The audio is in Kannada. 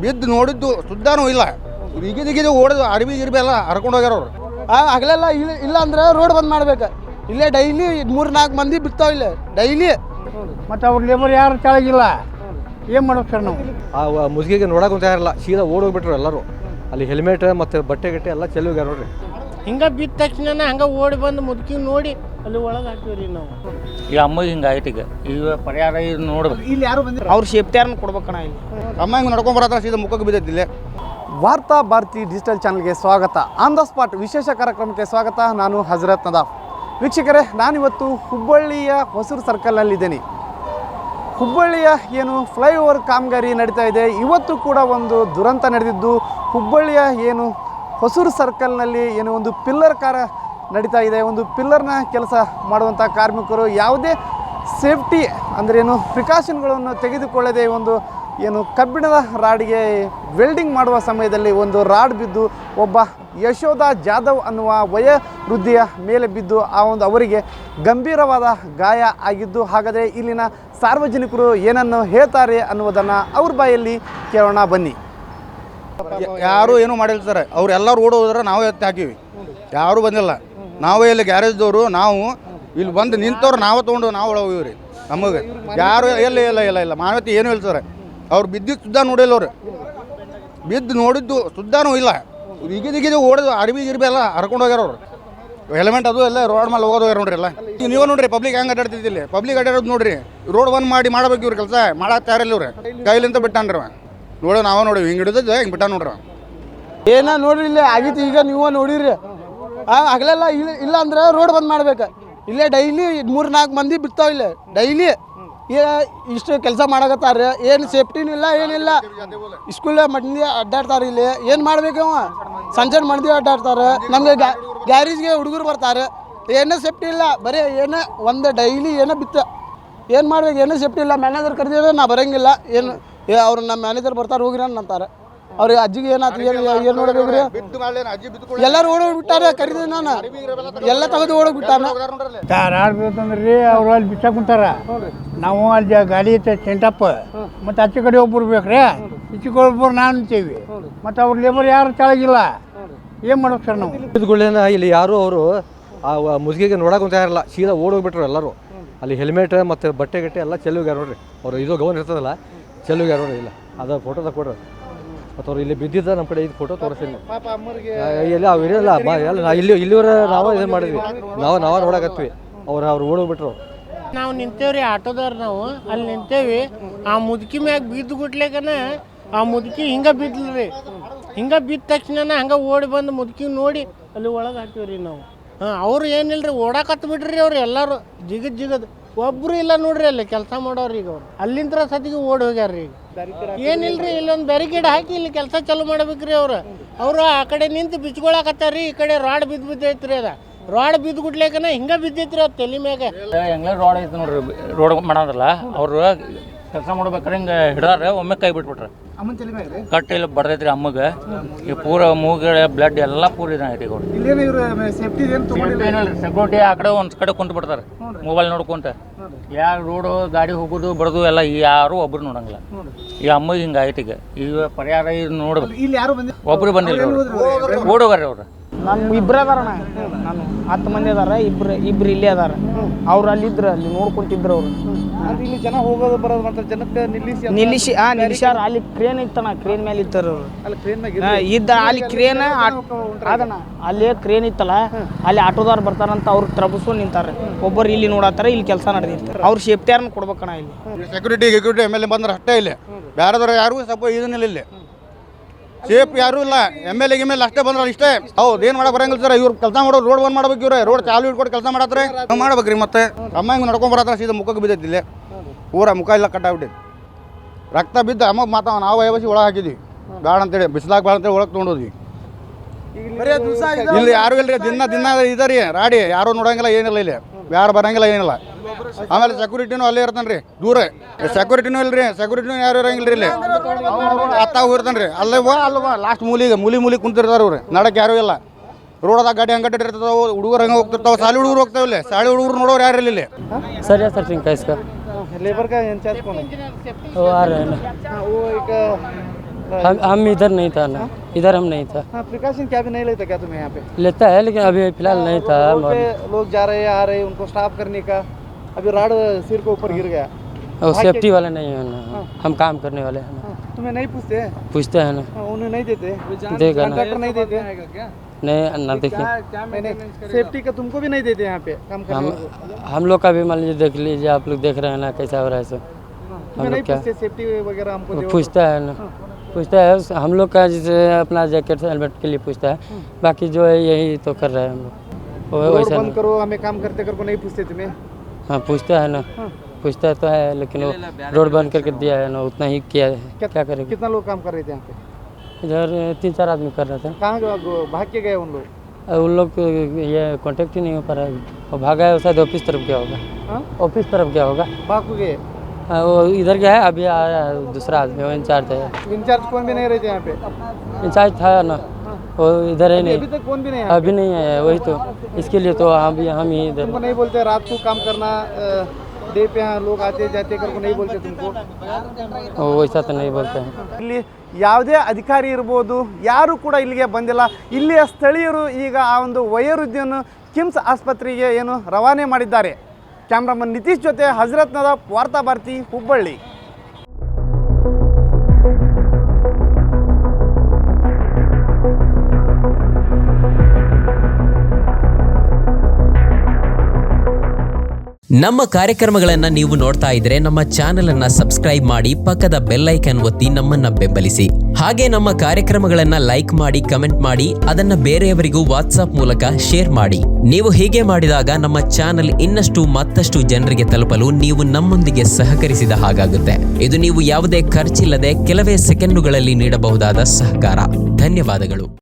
ಬಿದ್ದು ನೋಡಿದ್ದು ಸುದ್ದಾನೂ ಇಲ್ಲ. ಈಗಿದ ಓಡಿದು ಅರ್ಬಿ ಗಿರ್ಬಿ ಎಲ್ಲ ಹರ್ಕೊಂಡು ಹೋಗ್ಯಾರ ಅವ್ರು. ಹಗಲೆಲ್ಲ ಇಲ್ಲ ಅಂದ್ರೆ ರೋಡ್ ಬಂದ್ ಮಾಡ್ಬೇಕು. ಇಲ್ಲೇ ಡೈಲಿ 3-4 ಮಂದಿ ಬಿಡ್ತಾವ ಇಲ್ಲೇ ಡೈಲಿ. ಮತ್ತು ಅವ್ರ ಲೇಬರ್ ಯಾರು ಕೆಳಗಿಲ್ಲ, ಏನು ಮಾಡ್ಬೇಕು ಸರ್ ನಾವು? ಆ ಮುಗಿಗೆ ನೋಡಕ್ಕೆ ಗೊತ್ತಾಗಿರಲ್ಲ, ಸೀದಾ ಓಡೋಗ್ಬಿಟ್ರು ಎಲ್ಲರೂ. ಅಲ್ಲಿ ಹೆಲ್ಮೆಟ್ ಮತ್ತು ಬಟ್ಟೆ ಗಿಟ್ಟೆ ಎಲ್ಲ ಚೆಲ್ಲೋಗ್ಯಾರ ನೋಡ್ರಿ. ಹಿಂಗೆ ಬಿದ್ದ ತಕ್ಷಣ ಹಂಗೆ ಓಡಿ ಬಂದು ಮುದುಕಿ ನೋಡಿ ಅಲ್ಲಿ ಒಳಗೆ ಹಾಕ್ತೀವಿ ರೀ ನಾವು. ಈ ಅಮ್ಮಗೆ ಹಿಂಗೆ ಆಯ್ತು. ಈಗ ಪರಿಹಾರ ಇದು ನೋಡ್ಬೇಕು. ಇಲ್ಲಿ ಯಾರು ಬಂದಿಲ್ಲ, ಅವ್ರ ಸೇಫ್ಟಿ ಯಾರನ್ನ ಕೊಡ್ಬೇಕಣ್ಣ. ಇಲ್ಲಿ ಅಮ್ಮ ಹಿಂಗೆ ನಡ್ಕೊಂಡ್ ಬರತ್ತ ಸೀದಾ ಮುಖಕ್ಕೆ ಬಿದ್ದೈತಿ ಇಲ್ಲೇ. ವಾರ್ತಾ ಭಾರತಿ ಡಿಜಿಟಲ್ ಚಾನಲ್ಗೆ ಸ್ವಾಗತ. ಆನ್ ದ ಸ್ಪಾಟ್ ವಿಶೇಷ ಕಾರ್ಯಕ್ರಮಕ್ಕೆ ಸ್ವಾಗತ. ನಾನು ಹಜರತ್ ನದಾಫ್. ವೀಕ್ಷಕರೇ, ನಾನಿವತ್ತು ಹುಬ್ಬಳ್ಳಿಯ ಹೊಸೂರು ಸರ್ಕಲ್ನಲ್ಲಿದ್ದೇನೆ. ಹುಬ್ಬಳ್ಳಿಯ ಏನು ಫ್ಲೈಓವರ್ ಕಾಮಗಾರಿ ನಡೀತಾ ಇದೆ. ಇವತ್ತು ಕೂಡ ಒಂದು ದುರಂತ ನಡೆದಿದ್ದು ಹುಬ್ಬಳ್ಳಿಯ ಏನು ಹೊಸೂರು ಸರ್ಕಲ್ನಲ್ಲಿ ಏನು ಒಂದು ಪಿಲ್ಲರ್ ಕಾರ್ಯ ನಡೀತಾ ಇದೆ. ಒಂದು ಪಿಲ್ಲರ್ನ ಕೆಲಸ ಮಾಡುವಂಥ ಕಾರ್ಮಿಕರು ಯಾವುದೇ ಸೇಫ್ಟಿ ಅಂದ್ರೇನು ಪ್ರಿಕಾಷನ್ಗಳನ್ನು ತೆಗೆದುಕೊಳ್ಳದೆ ಒಂದು ಏನು ಕಬ್ಬಿಣದ ರಾಡಿಗೆ ವೆಲ್ಡಿಂಗ್ ಮಾಡುವ ಸಮಯದಲ್ಲಿ ಒಂದು ರಾಡ್ ಬಿದ್ದು ಒಬ್ಬ ಯಶೋಧ ಜಾಧವ್ ಅನ್ನುವ ವಯೋವೃದ್ಧಿಯ ಮೇಲೆ ಬಿದ್ದು ಅವರಿಗೆ ಗಂಭೀರವಾದ ಗಾಯ ಆಗಿದ್ದು. ಹಾಗಾದರೆ ಇಲ್ಲಿನ ಸಾರ್ವಜನಿಕರು ಏನನ್ನು ಹೇಳ್ತಾರೆ ಅನ್ನುವುದನ್ನು ಅವ್ರ ಬಾಯಲ್ಲಿ ಕೇಳೋಣ ಬನ್ನಿ. ಯಾರು ಏನೂ ಮಾಡಿಲ್ಲ ಸರ್. ಅವ್ರು ಎಲ್ಲರೂ ಓಡೋದ್ರೆ ನಾವೇ ಎತ್ತಿ ಹಾಕಿವಿ, ಯಾರೂ ಬಂದಿಲ್ಲ. ನಾವೇ ಇಲ್ಲಿ ಗ್ಯಾರೇಜ್ದವರು ನಾವು ಇಲ್ಲಿ ಬಂದು ನಿಂತವ್ರು ನಾವು ತೊಗೊಂಡು ನಾವು ಒಳಗೆ ರೀ. ನಮಗೆ ಯಾರು ಇಲ್ಲ ಇಲ್ಲ ಇಲ್ಲ ಇಲ್ಲ ಮಾನವತೆ ಏನೂ ಇಲ್ಲ ಸರ್. ಅವ್ರು ಬಿದ್ದಿದ್ದು ಸುದ್ದ ನೋಡಿಲ್ಲ. ಅವ್ರು ಬಿದ್ದು ನೋಡಿದ್ದು ಸುದ್ದಾನೂ ಇಲ್ಲ. ಈಗಿದ ಓಡಿದು ಅರ್ಬಿ ಗಿರ್ಬಿ ಎಲ್ಲ ಹರ್ಕೊಂಡು ಹೋಗ್ಯಾರ ಅವ್ರು. ಹೆಲ್ಮೆಟ್ ಅದು ಎಲ್ಲ ರೋಡ್ ಮೇಲೆ ಹೋಗೋದು ಹೋಗ್ಯಾರ ನೋಡ್ರಿ. ಎಲ್ಲ ಈಗ ನೀವು ನೋಡ್ರಿ ಪಬ್ಲಿಕ್ ಹೆಂಗೆ ಅಡ್ಡಾಡ್ತಿದ್ದಿಲ್ಲ. ಪಬ್ಲಿಕ್ ಅಡ್ಡಾಡೋದು ನೋಡ್ರಿ. ರೋಡ್ ಬಂದ್ ಮಾಡಿ ಮಾಡಬೇಕು ಇವ್ರ ಕೆಲಸ ಮಾಡಕ್ಕೆ ತಯಾರಿಲ್ಲ. ಇವ್ರೆ ಕೈಲಿಂತ ಬಿಟ್ಟಾನ್ರಿ ನೋಡಿ. ನಾವೇ ನೋಡಿ ಹಿಂಗೆ ಹಿಡಿದ ಹಿಂಗೆ ಬಿಟ್ಟ ನೋಡ್ರಿ. ಏನ ನೋಡ್ರಿ ಇಲ್ಲೇ ಆಗಿತ್ತು. ಈಗ ನೀವು ನೋಡಿರಿ ಹಗಲೆಲ್ಲ ಇಲ್ಲ ಅಂದ್ರೆ ರೋಡ್ ಬಂದ್ ಮಾಡ್ಬೇಕು. ಇಲ್ಲೇ ಡೈಲಿ 3-4 ಮಂದಿ ಬಿಡ್ತಾವ ಇಲ್ಲೇ ಡೈಲಿ. ಇಷ್ಟು ಕೆಲಸ ಮಾಡಕತ್ತಾರ. ಏನು ಸೇಫ್ಟಿನೂ ಇಲ್ಲ, ಏನಿಲ್ಲ. ಸ್ಕೂಲ್ ಮಂದಿ ಅಡ್ಡಾಡ್ತಾರೆ. ಇಲ್ಲಿ ಏನು ಮಾಡ್ಬೇಕು? ಸಂಜೆ ಮಂದಿ ಅಡ್ಡಾಡ್ತಾರೆ. ನಮಗೆ ಗ್ಯಾರೇಜ್ಗೆ ಹುಡುಗರು ಬರ್ತಾರೆ. ಏನೋ ಸೇಫ್ಟಿ ಇಲ್ಲ. ಬರೀ ಏನೋ ಒಂದು ಡೈಲಿ ಏನೋ ಬಿತ್ತ. ಏನು ಮಾಡ್ಬೇಕು? ಏನೋ ಸೇಫ್ಟಿ ಇಲ್ಲ. ಮ್ಯಾನೇಜರ್ ಕರೆದಿದ್ರೆ ನಾ ಬರೋಂಗಿಲ್ಲ. ಏನು ಅವ್ರು ನಮ್ಮ ಮ್ಯಾನೇಜರ್ ಬರ್ತಾರೆ ಹೋಗಿರ ಅಂತಾರೆ. ಅವ್ರಿಗೆ ಅಜ್ಜಿಗೆ ಏನಾಯ್ತು ಏನು ನೋಡ್ಬೇಕು ರೀ? ಎಲ್ಲರೂ ಓಡೋಗ್ಬಿಟ್ಟಾರೆ. ಕರೀದಿ ನಾನು ಎಲ್ಲ ತೆಗೆದು ಓಡೋಗ್ಬಿಟ್ಟಾನ. ರಾಡ್ ಬೀಳ್ತಂದ್ರೆ ರೀ ಅವ್ರು ಅಲ್ಲಿ ಬಿಚ್ಚಾಕ ಕುಂತಾರ. ನಾವು ಅಲ್ಲಿ ಗಾಡಿ ಐತೆ ಸೆಂಟಪ್. ಮತ್ತು ಆಚೆ ಕಡೆ ಒಬ್ಬರು ಬೇಕ್ರಿ, ಈಚೆ ಕಡೆ ಒಬ್ಬರು ನಾವು ನಿಂತೇವಿ. ಮತ್ತು ಅವ್ರ ಲೇಬರ್ ಯಾರು ಕೆಳಗಿಲ್ಲ, ಏನು ಮಾಡ್ಬೇಕು ಸರ್ ನಾವು? ಬಿದ್ದುಗಳೇನ ಇಲ್ಲಿ ಯಾರು ಅವರು ಆ ಮುಗಿಗೆ ನೋಡಕ್ಕೆ ಗೊತ್ತಾಗಿರಲ್ಲ, ಸೀದಾ ಓಡೋಗ್ಬಿಟ್ರು ಎಲ್ಲರೂ. ಅಲ್ಲಿ ಹೆಲ್ಮೆಟ್ ಮತ್ತು ಬಟ್ಟೆ ಗಿಟ್ಟೆ ಎಲ್ಲ ಚೆಲ್ಲೋಗ್ಯಾರ ನೋಡ್ರಿ. ಅವ್ರು ಇದು ಗೌನ್ ಇರ್ತದಲ್ಲ ಚೆಲ್ಲೋಗ್ಯಾರ ನೋಡ್ರಿ. ಇಲ್ಲ ಅದು ಫೋಟೋ ತಗೊಡ್ರಿ. ಮತ್ತು ಅವ್ರು ಇಲ್ಲಿ ಬಿದ್ದಿದ್ದ ನಮ್ಮ ಕಡೆ ಇದು ಫೋಟೋ ತೋರಿಸ್ತೀನಿ. ಇಲ್ಲ ಅವು ಇರಲ್ಲ ಎಲ್ಲ ಇಲ್ಲಿವರೆ ನಾವು ಇದು ಮಾಡಿದ್ವಿ. ನಾವು ನೋಡಕತ್ವಿ. ಅವ್ರು ಓಡೋಗ್ಬಿಟ್ರು. ನಾವು ನಿಂತೇವ್ರಿ ಆಟೋದವ್ರು. ನಾವು ಅಲ್ಲಿ ನಿಂತೇವಿ. ಆ ಮುದುಕಿ ಮ್ಯಾಗ ಬಿದ್ದು ಗುಟ್ಲೇಕನ ಆ ಮುದುಕಿ ಹಿಂಗೆ ಬಿದ್ದ್ರಿ. ಹಿಂಗೆ ಬಿದ್ದ ತಕ್ಷಣ ಹಂಗೆ ಓಡಿ ಬಂದು ಮುದುಕಿ ನೋಡಿ ಅಲ್ಲಿ ಒಳಗೆ ಹಾಕ್ತೀವಿ ರೀ ನಾವು. ಅವ್ರು ಏನಿಲ್ಲ ರೀ, ಓಡಾಕತ್ ಬಿಟ್ರಿ ಅವ್ರು ಎಲ್ಲರೂ ಜಿಗದ್ ಒಬ್ಬರು ಇಲ್ಲ ನೋಡ್ರಿ ಅಲ್ಲಿ ಕೆಲಸ ಮಾಡೋರು. ಈಗ ಅವ್ರು ಅಲ್ಲಿಂದ ಸತಿಗೆ ಓಡಿ ಹೋಗ್ಯಾರ್ರಿ. ಈಗ ಏನಿಲ್ರಿ, ಇಲ್ಲೊಂದು ಬ್ಯಾರಿಕೇಡ್ ಹಾಕಿ ಇಲ್ಲಿ ಕೆಲಸ ಚಾಲು ಮಾಡ್ಬೇಕ್ರಿ. ಅವರು ಆ ಕಡೆ ನಿಂತು ಬಿಚ್ಕೊಳಕತ್ತಾರ್ರಿ. ಈ ಕಡೆ ರಾಡ್ ಬಿದ್ದೈತ್ರಿ. ಅದ ರಾಡ್ ಬಿದ್ದು ಗುಡ್ಲೇಕನ ಹಿಂಗೆ ಬಿದ್ದೈತ್ರಿ ಅದು ತಲೆ ಮ್ಯಾಗ. ಹೆಂಗ್ಲ ರೋಡ್ ಐತೆ ನೋಡ್ರಿ. ರೋಡ್ ಮಾಡೋದಲ್ಲ ಅವರು ಕೆಲಸ ಮಾಡ್ಬೇಕಾರೆ ಹಿಂಗೆ ಹಿಡ್ದಾರ. ಒಮ್ಮೆ ಕೈ ಬಿಟ್ಬಿಟ್ರೆ ಕಟ್ ಇಲ್ಲಿ ಬಡ್ದೈತ್ರಿ ಅಮ್ಮಗೆ. ಈ ಪೂರ ಮೂಗಡೆ ಬ್ಲಡ್ ಎಲ್ಲ ಪೂರ ಇದೈತಿ. ಸೆಕ್ಯೂರಿಟಿ ಆ ಕಡೆ ಒಂದು ಕಡೆ ಕುಂತು ಬಿಡ್ತಾರೆ ಮೊಬೈಲ್ ನೋಡ್ಕೊಂತ. ಯಾರು ರೋಡು ಗಾಡಿ ಹೋಗೋದು ಬರೋದು ಎಲ್ಲ ಯಾರು ಒಬ್ರು ನೋಡಂಗಿಲ್ಲ. ಈ ಅಮ್ಮಗೆ ಹಿಂಗೆ ಆಯ್ತು. ಈಗ ಪರಿಹಾರ ಇದು ನೋಡ್ಬೇಕು. ಒಬ್ರು ಬಂದಿಲ್ಲ, ಓಡೋಗಾರ ಅವ್ರು. ನಮ್ಮ ಇಬ್ಬರೇ ಅದಾರಣ್ಣ. ನಾನು 10 ಮಂದಿ ಅದಾರ. ಇಬ್ರು ಇಲ್ಲೇ ಅದಾರ. ಅವ್ರು ಅಲ್ಲಿದ್ರು, ಅಲ್ಲಿ ನೋಡ್ಕೊಂತಿದ್ರು. ಅವ್ರು ಇಲ್ಲಿ ಜನ ಹೋಗೋದು ಬರೋದು ಮಾಡ್ತಾರೆ. ಜನಕ್ಕೆ ನಿಲ್ಲಿಸ್ಯಾರ. ಅಲ್ಲಿ ಕ್ರೇನ್ ಇತ್ತಣ್ಣ. ಕ್ರೇನ್ ಮೇಲೆ ಇತ್ತಾರ ಅವ್ರು. ಇದ್ದ ಅಲ್ಲಿ ಕ್ರೇನ್ ಅದಣ್ಣ. ಅಲ್ಲಿ ಕ್ರೇನ್ ಇತ್ತಲ್ಲ, ಅಲ್ಲಿ ಆಟೋದವ್ರು ಬರ್ತಾರಂತ ಅವ್ರು ತ್ರಬಸ್ಕೊಂಡು ನಿಂತಾರೆ. ಒಬ್ಬರು ಇಲ್ಲಿ ನೋಡತ್ತಾರ. ಇಲ್ಲಿ ಕೆಲಸ ನಡೆದಿರ್ತಾರೆ. ಅವ್ರ ಸೇಫ್ಟಿ ಯಾರನ್ನ ಕೊಡ್ಬೇಕಣ್ಣ. ಇಲ್ಲಿ ಸೆಕ್ಯೂರಿಟಿ ಎಮ್ ಎಲ್ ಎ ಬಂದ್ರೆ ಅಷ್ಟೇ. ಇಲ್ಲಿ ಬೇರೆದವ್ರು ಯಾರು ಸ್ವಲ್ಪ ಇದನ್ನಿಲ್ಲ. ಇಲ್ಲಿ ಸೇಫ್ ಯಾರೂ ಇಲ್ಲ. ಎಮ್ ಎಲ್ ಎ ಅಷ್ಟೇ ಬಂದ್ರೆ ಇಷ್ಟೇ. ಹೌದು, ಏನು ಮಾಡಕ್ಕೆ ಬರಂಗಿಲ್ಲ ಸರ್. ಇವ್ರು ಕೆಲಸ ಮಾಡೋರು ರೋಡ್ ಬಂದ್ ಮಾಡ್ಬೇಕು. ಇವ್ರೆ ರೋಡ್ ಚಾಲು ಇಟ್ಕೊಂಡು ಕೆಲಸ ಮಾಡತ್ರೆ ಮಾಡ್ಬೇಕ್ರಿ. ಮತ್ತೆ ಅಮ್ಮ ಹಿಂಗೆ ನಡ್ಕೊಂಡ್ ಬರತ್ತ ಸೀದಾ ಮುಖಕ್ಕೆ ಬಿದ್ದೈತಿ. ಇಲ್ಲೇ ಪೂರ ಮುಖ ಎಲ್ಲ ಕಟ್ಟಾಗ್ಬಿಟ್ಟಿದೆ. ರಕ್ತ ಬಿದ್ದು ಅಮ್ಮ ಮಾತಾ ನಾವು ವಯಸ್ಸಿ ಒಳಗೆ ಹಾಕಿದ್ವಿ. ಗಾಡ ಅಂತೇಳಿ ಬಿಸಿಲಾಗ ಬಾಳ ಅಂತೇಳಿ ಒಳಗೆ ತೊಗೊಂಡೋದ್ವಿ. ಇಲ್ಲಿ ಯಾರು ಇಲ್ರಿ. ದಿನ ಇದರಿ ರಾಡಿ ಯಾರು ನೋಡಂಗಿಲ್ಲ, ಏನಿಲ್ಲ. ಇಲ್ಲಿ ಯಾರು ಬರಂಗಿಲ್ಲ, ಏನಿಲ್ಲ. ಆಮೇಲೆ ಸೆಕ್ಯೂರಿಟಿನೂ ಅಲ್ಲೇ ಇರ್ತಾನೆ ರೀ, ದೂರ. ಸೆಕ್ಯೂರಿಟಿನೂ ಇಲ್ರಿ. ಸೆಕ್ಯೂರಿಟಿನೂ ಯಾರು ಇರಂಗಿಲ್ಲ ರೀ. ಇಲ್ಲಿ ಅತ್ತಾವು ಇರ್ತಾನೆ ರೀ. ಅಲ್ಲವಾ ಲಾಸ್ಟ್ ಮೂಲಿ ಕುಂತಿರ್ತಾರೆ ಇವ್ರು. ನಡಕ್ಕೆ ಯಾರು ಇಲ್ಲ. ರೋಡದಾಗ ಗಾಡಿ ಹಂಗೆ ಇರ್ತಾವೆ. ಹುಡುಗರು ಹಂಗೆ ಹೋಗ್ತಿರ್ತಾವೆ. ಶಾಲೆ ಹುಡುಗರು ಹೋಗ್ತಾವಿಲ್ಲ. ಶಾಲೆ ಹುಡುಗರು ನೋಡೋರು ಯಾರು ಇಲ್ಲಿ. ಸರಿ ಸರ್ ಸಿಂಗ್ लेबर का इंचार्ज कौन है? वो आ रहे हैं ना। वो एक हम इधर नहीं था ना, इधर हम नहीं था। हाँ, प्रिकॉशन क्या भी नहीं लेता क्या तुम्हें यहाँ पे? लेता है लेकिन अभी फिलहाल नहीं था। रोड पे लोग जा रहे हैं आ रहे हैं, उनको स्टॉप करने का, अभी राड सिर के ऊपर गिर गया। और सेफ्टी वाले नहीं है ना, हम काम करने वाले हैं ना। तुम्हें नहीं पूछते हैं? पूछते हैं ना, उन्हें नहीं देते? देगा ना, कॉन्ट्रैक्टर नहीं देते? नहीं ना देखिए, सेफ्टी का तुमको भी नहीं देते यहाँ पे काम करने? हम लोग का भी मान लीजिए देख लीजिए, आप लोग देख रहे हैं ना कैसा हो रहा है सब। हम लोग क्या सेफ्टी वगैरह हमको पूछता है ना, पूछता है हम लोग का, जैसे अपना जैकेट हेलमेट के लिए पूछता है, बाकी जो है यही तो कर रहे हैं हम लोग। वैसा बंद करो, हमें काम करते कर को नहीं पूछते तुम्हें? हाँ पूछता है ना, पूछता है तो है, लेकिन वो रोड बंद करके दिया है ना, उतना ही किया है, क्या करेंगे। कितना लोग काम कर रहे थे यहाँ पे? इधर 3-4 आदमी कर रहे थे। कहाँ भाग के गए उन लोग? उन लोग ये कांटेक्ट ही नहीं हो पा रहा है, वो भागा है, शायद ऑफिस तरफ गया होगा। ऑफिस तरफ गया होगा, भाग गए? वो इधर गया है, अभी आया है दूसरा आदमी, वो इंचार्ज है। इंचार्ज कौन भी नहीं रहते यहाँ पे? इंचार्ज था ना, वो इधर है नहीं, अभी तक कौन भी नहीं अभी नहीं आया, वही तो इसके लिए तो हम ही इधर। तुमको नहीं बोलते रात को काम करना, डे पे यहाँ लोग आते जाते कर को नहीं बोलते तुमको? वैसा तो नहीं बोलते हैं। ಇಲ್ಲಿ ಯಾವುದೇ ಅಧಿಕಾರಿ ಇರ್ಬೋದು, ಯಾರು ಕೂಡ ಇಲ್ಲಿಗೆ ಬಂದಿಲ್ಲ. ಇಲ್ಲಿಯ ಸ್ಥಳೀಯರು ಈಗ ಆ ಒಂದು ವಯೋವೃದ್ಧಿಯನ್ನು ಕಿಮ್ಸ್ ಆಸ್ಪತ್ರೆಗೆ ಏನು ರವಾನೆ ಮಾಡಿದ್ದಾರೆ. ಕ್ಯಾಮ್ರಾಮನ್ ನಿತೀಶ್ ಜೊತೆ ಹಜರತ್ ನದಾಫ್, ವಾರ್ತಾ ಭಾರತಿ, ಹುಬ್ಬಳ್ಳಿ. ನಮ್ಮ ಕಾರ್ಯಕ್ರಮಗಳನ್ನು ನೀವು ನೋಡ್ತಾ ಇದ್ರೆ ನಮ್ಮ ಚಾನೆಲ್ ಅನ್ನ ಸಬ್ಸ್ಕ್ರೈಬ್ ಮಾಡಿ, ಪಕ್ಕದ ಬೆಲ್ ಐಕಾನ್ ಒತ್ತಿ ನಮ್ಮನ್ನ ಬೆಂಬಲಿಸಿ. ಹಾಗೆ ನಮ್ಮ ಕಾರ್ಯಕ್ರಮಗಳನ್ನ ಲೈಕ್ ಮಾಡಿ, ಕಮೆಂಟ್ ಮಾಡಿ, ಅದನ್ನ ಬೇರೆಯವರಿಗೂ ವಾಟ್ಸ್ಆಪ್ ಮೂಲಕ ಶೇರ್ ಮಾಡಿ. ನೀವು ಹೀಗೆ ಮಾಡಿದಾಗ ನಮ್ಮ ಚಾನೆಲ್ ಇನ್ನಷ್ಟು ಮತ್ತಷ್ಟು ಜನರಿಗೆ ತಲುಪಲು ನೀವು ನಮ್ಮೊಂದಿಗೆ ಸಹಕರಿಸಿದ ಹಾಗಾಗುತ್ತೆ. ಇದು ನೀವು ಯಾವುದೇ ಖರ್ಚಿಲ್ಲದೆ ಕೆಲವೇ ಸೆಕೆಂಡುಗಳಲ್ಲಿ ನೀಡಬಹುದಾದ ಸಹಕಾರ. ಧನ್ಯವಾದಗಳು.